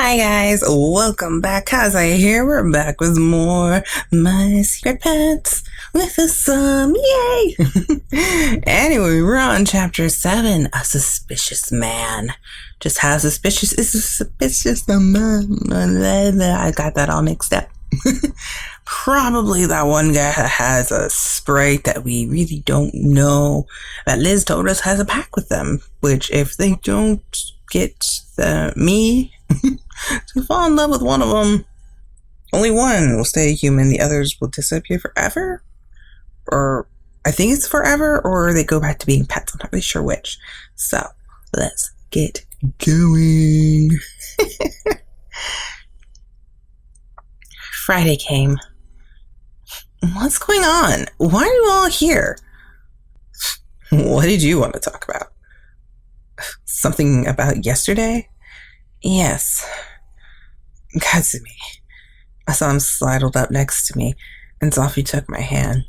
Hi guys, welcome back. Kaza here. We're back with more My Secret Pets with Assam. Yay! Anyway, we're on chapter 7, A Suspicious Man. Just how suspicious is a suspicious man? I got that all mixed up. Probably that one guy that has a sprite that we really don't know that Lize told us has a pact with them, which if they don't get me to fall in love with one of them, only one will stay human, the others will disappear forever? Or I think it's forever, or they go back to being pets. I'm not really sure which. So let's get going. Friday came. What's going on? Why are you all here? What did you want to talk about? Something about yesterday? Yes. Katsumi. Assam sidled up next to me and softly took my hand.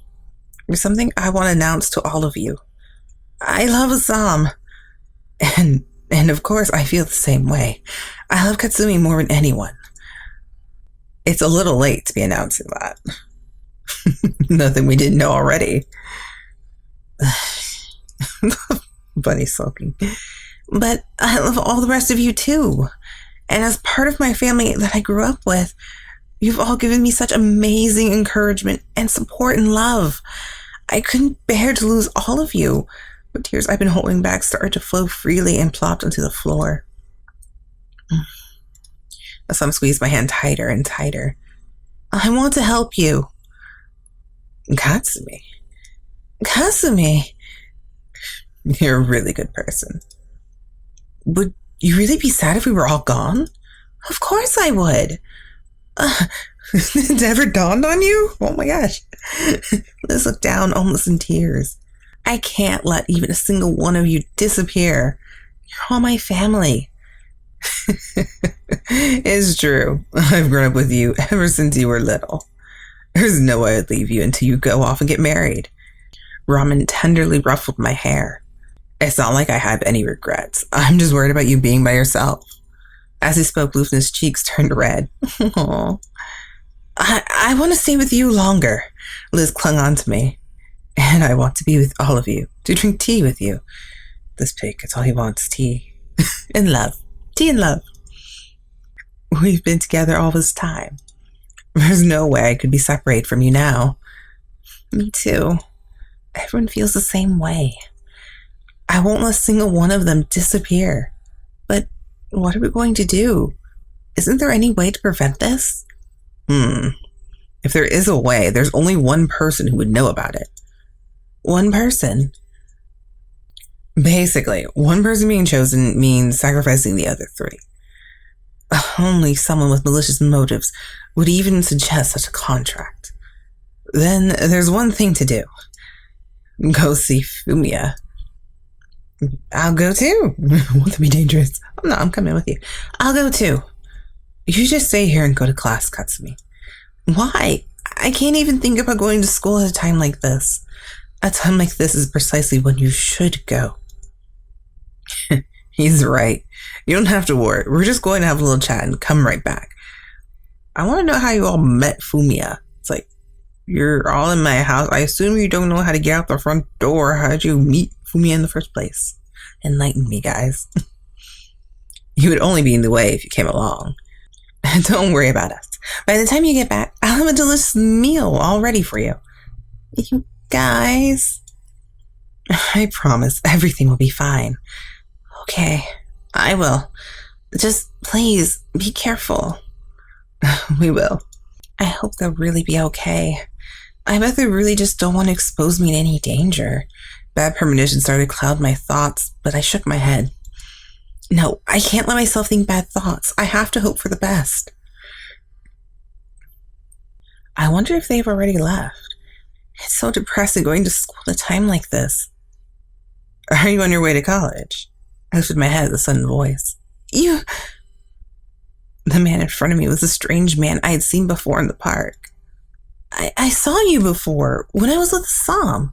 There's something I want to announce to all of you. I love Assam. And of course I feel the same way. I love Katsumi more than anyone. It's a little late to be announcing that. Nothing we didn't know already. Bunny sulking. But I love all the rest of you too. And as part of my family that I grew up with, you've all given me such amazing encouragement and support and love. I couldn't bear to lose all of you. The tears I've been holding back started to flow freely and plopped onto the floor. Assam squeezed my hand tighter and tighter. I want to help you. Katsumi. Katsumi. You're a really good person. Would you really be sad if we were all gone? Of course I would. It never dawned on you? Oh my gosh. Liz looked down, almost in tears. I can't let even a single one of you disappear. You're all my family. It's true. I've grown up with you ever since you were little. There's no way I'd leave you until you go off and get married. Ramin tenderly ruffled my hair. It's not like I have any regrets. I'm just worried about you being by yourself. As he spoke, Lufna's cheeks turned red. Aww. I want to stay with you longer. Liz clung on to me. And I want to be with all of you, to drink tea with you. This pig, it's all he wants, tea. And love. Tea and love. We've been together all this time. There's no way I could be separated from you now. Me too. Everyone feels the same way. I won't let a single one of them disappear. But what are we going to do? Isn't there any way to prevent this? If there is a way, there's only one person who would know about it. One person. Basically, one person being chosen means sacrificing the other three. Only someone with malicious motives would even suggest such a contract. Then there's one thing to do. Go see Fumiya. I'll go too. Won't that be dangerous? No, I'm coming with you. I'll go too. You just stay here and go to class, Katsumi. Why? I can't even think about going to school at a time like this. A time like this is precisely when you should go. He's right. You don't have to worry. We're just going to have a little chat and come right back. I want to know how you all met Fumiya. It's like, you're all in my house. I assume you don't know how to get out the front door. How did you meet Fumiya in the first place? Enlighten me, guys. You would only be in the way if you came along. Don't worry about us. By the time you get back, I'll have a delicious meal all ready for you. You guys. I promise everything will be fine. Okay, I will. Just please be careful. We will. I hope they'll really be okay. I bet they really just don't want to expose me to any danger. Bad premonition started to cloud my thoughts, but I shook my head. No, I can't let myself think bad thoughts. I have to hope for the best. I wonder if they've already left. It's so depressing going to school at a time like this. Are you on your way to college? I lifted my head at the sudden voice. You... The man in front of me was a strange man I had seen before in the park. I saw you before, when I was with Assam.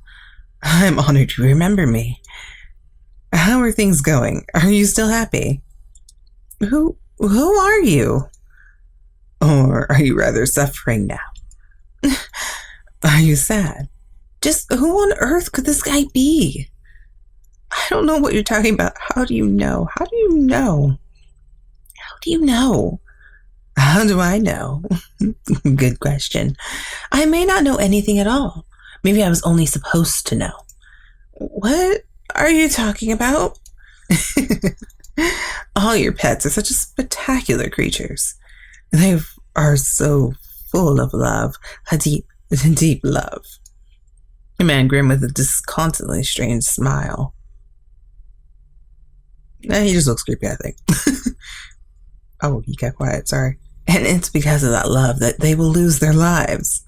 I'm honored you remember me. How are things going? Are you still happy? Who Who are you? Or are you rather suffering now? Are you sad? Just who on earth could this guy be? I don't know what you're talking about. How do you know? How do you know? How do you know? How do I know? Good question. I may not know anything at all. Maybe I was only supposed to know. What are you talking about? All your pets are such spectacular creatures. They are so full of love, a deep, deep love. The man grinned with a disconsolately strange smile. He just looks creepy, I think. Oh, he got quiet, sorry. And it's because of that love that they will lose their lives.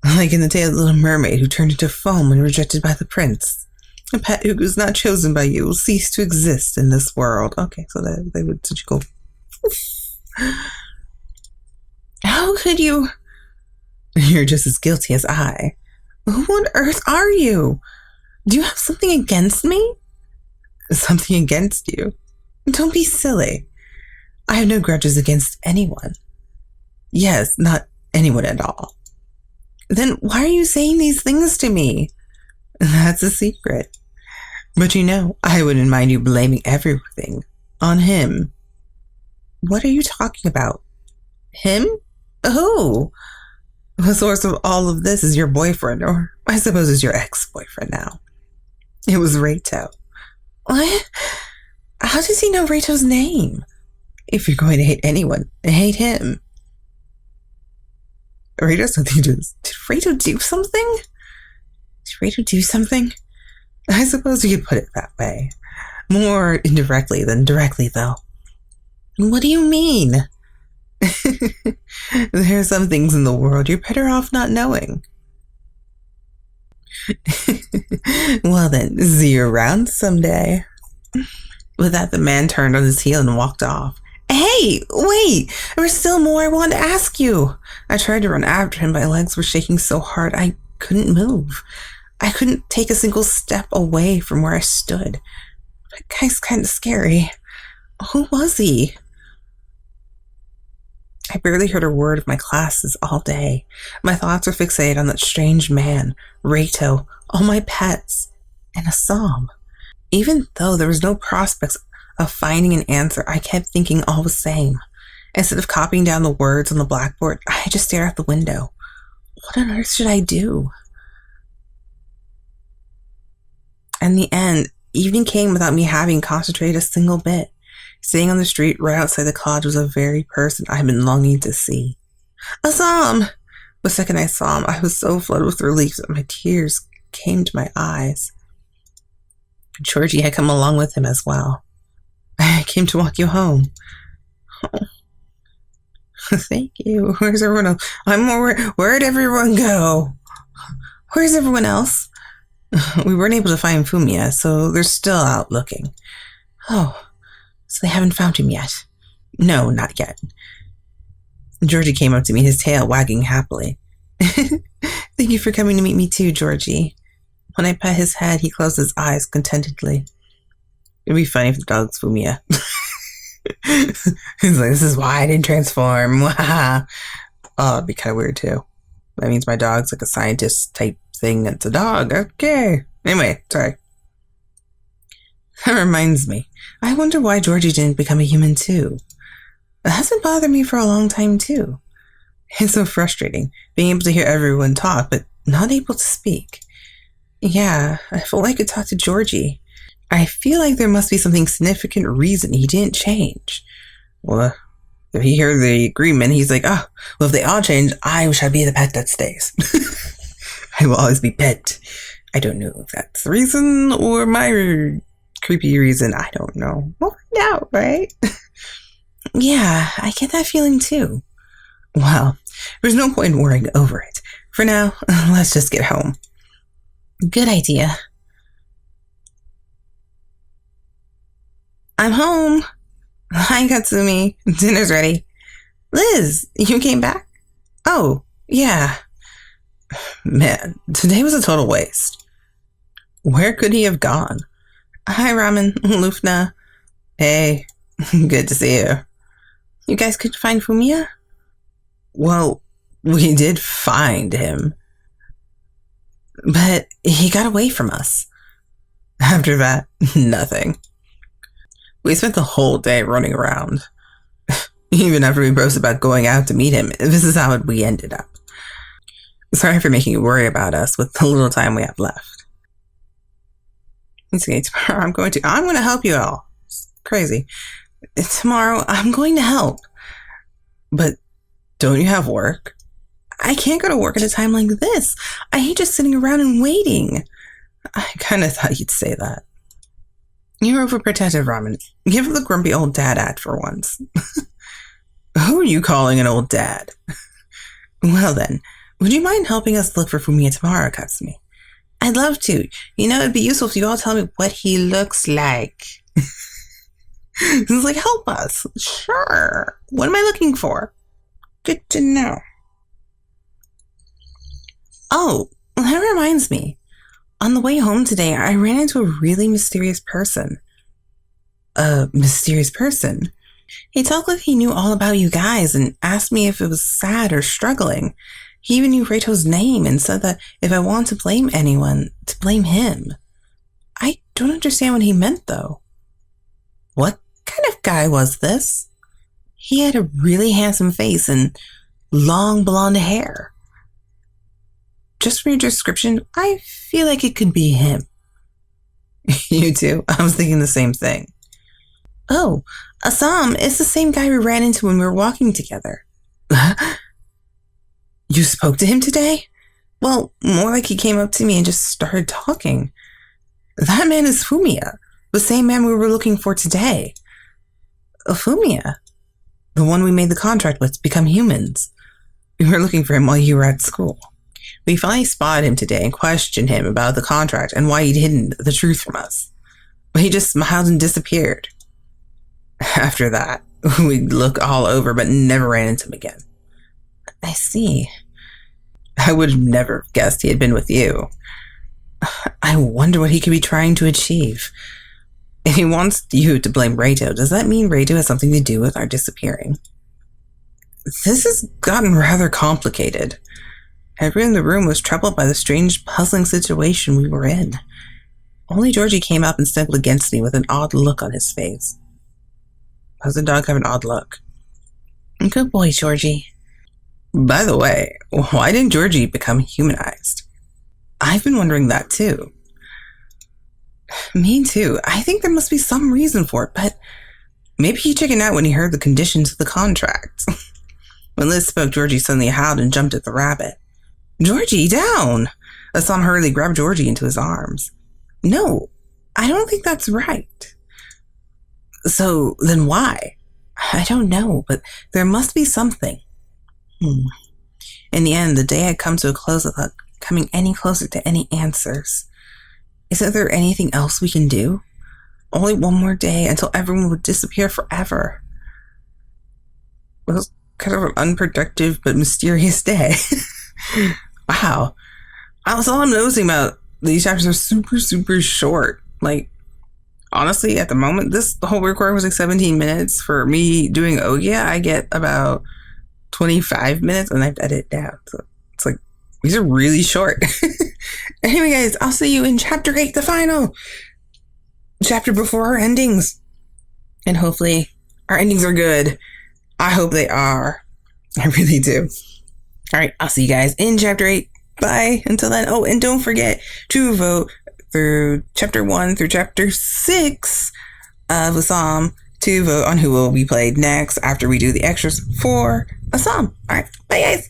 Like in the tale of the little mermaid who turned into foam when rejected by the prince. A pet who was not chosen by you will cease to exist in this world. Okay, so they would such go. How could you? You're just as guilty as I. Who on earth are you? Do you have something against me? Something against you? Don't be silly. I have no grudges against anyone. Yes, not anyone at all. Then why are you saying these things to me? That's a secret. But you know, I wouldn't mind you blaming everything on him. What are you talking about? Him? Who? The source of all of this is your boyfriend, or I suppose it's your ex-boyfriend now. It was Reito. What? How does he know Reito's name? If you're going to hate anyone, hate him. Did Reito do something? Did Reito do something? I suppose you could put it that way. More indirectly than directly, though. What do you mean? There are some things in the world you're better off not knowing. Well then, see you around someday. With that, the man turned on his heel and walked off. Hey, wait! There was still more I wanted to ask you. I tried to run after him, my legs were shaking so hard I couldn't move. I couldn't take a single step away from where I stood. That guy's kind of scary. Who was he? I barely heard a word of my classes all day. My thoughts were fixated on that strange man, Reito, all my pets, and Assam. Even though there was no prospects of finding an answer, I kept thinking all the same. Instead of copying down the words on the blackboard, I just stared out the window. What on earth should I do? In the end, evening came without me having concentrated a single bit. Sitting on the street right outside the college was the very person I had been longing to see. Assam! The second I saw him, I was so flooded with relief that my tears came to my eyes. Georgie had come along with him as well. I came to walk you home. Oh. Thank you. Where's everyone else? Where'd everyone go? Where's everyone else? We weren't able to find Fumiya, so they're still out looking. Oh, so they haven't found him yet? No, not yet. Georgie came up to me, his tail wagging happily. Thank you for coming to meet me too, Georgie. When I pet his head, he closed his eyes contentedly. It'd be funny if the dog's Fumiya. He's like, this is why I didn't transform. Oh, it'd be kind of weird too. That means my dog's like a scientist type thing. It's a dog. Okay. Anyway, sorry. That reminds me. I wonder why Georgie didn't become a human too. That hasn't bothered me for a long time too. It's so frustrating being able to hear everyone talk, but not able to speak. Yeah, I felt like I could talk to Georgie. I feel like there must be something significant reason he didn't change. Well, if he heard the agreement, he's like, oh, well, if they all change, I shall be the pet that stays. I will always be pet. I don't know if that's the reason or my creepy reason. I don't know. We'll find out, right? Yeah, I get that feeling too. Well, there's no point in worrying over it. For now, let's just get home. Good idea. I'm home. Hi, Katsumi. Dinner's ready. Liz, you came back? Oh, yeah. Man, today was a total waste. Where could he have gone? Hi, Ramin, Lufna. Hey, Good to see you. You guys could find Fumiya? Well, we did find him. But he got away from us. After that, nothing. We spent the whole day running around. Even after we boasted about going out to meet him, this is how we ended up. Sorry for making you worry about us with the little time we have left. Okay, tomorrow I'm going to help you all. It's crazy. Tomorrow I'm going to help. But don't you have work? I can't go to work at a time like this. I hate just sitting around and waiting. I kind of thought you'd say that. You're overprotective, Ramin. Give the grumpy old dad act for once. Who are you calling an old dad? Well then, would you mind helping us look for Fumiya tomorrow, Katsumi? I'd love to. You know, it'd be useful if you all tell me what he looks like. He's like, help us. Sure. What am I looking for? Good to know. Oh, that reminds me. On the way home today, I ran into a really mysterious person. A mysterious person? He talked like he knew all about you guys and asked me if it was sad or struggling. He even knew Reito's name and said that if I want to blame anyone, to blame him. I don't understand what he meant, though. What kind of guy was this? He had a really handsome face and long blonde hair. Just from your description, I feel like it could be him. You too? I was thinking the same thing. Oh, Assam is the same guy we ran into when we were walking together. You spoke to him today? Well, more like he came up to me and just started talking. That man is Fumiya, the same man we were looking for today. Fumiya, the one we made the contract with to become humans. We were looking for him while you were at school. We finally spotted him today and questioned him about the contract and why he'd hidden the truth from us. But he just smiled and disappeared. After that, we'd look all over but never ran into him again. I see. I would have never guessed he had been with you. I wonder what he could be trying to achieve. If he wants you to blame Reito, does that mean Reito has something to do with our disappearing? This has gotten rather complicated. Everyone in the room was troubled by the strange, puzzling situation we were in. Only Georgie came up and snuggled against me with an odd look on his face. Does the dog have an odd look? Good boy, Georgie. By the way, why didn't Georgie become humanized? I've been wondering that too. Me too. I think there must be some reason for it, but maybe he chickened out when he heard the conditions of the contract. When Liz spoke, Georgie suddenly howled and jumped at the rabbit. Georgie, down! Assam hurriedly grabbed Georgie into his arms. No, I don't think that's right. So then why? I don't know, but there must be something. In the end, the day had come to a close without coming any closer to any answers. Isn't there anything else we can do? Only one more day until everyone would disappear forever. It was kind of an unproductive but mysterious day. Wow. That's all I'm noticing about these chapters are super, super short. Like, honestly, at the moment, the whole recording was like 17 minutes. For me doing Ogia, I get about 25 minutes and I have to edit it down. So it's like, these are really short. Anyway, guys, I'll see you in chapter 8, the final chapter before our endings. And hopefully our endings are good. I hope they are. I really do. All right, I'll see you guys in chapter 8. Bye. Until then. Oh, and don't forget to vote through chapter 1 through chapter 6 of Assam to vote on who will be played next after we do the extras for Assam. All right, bye, guys.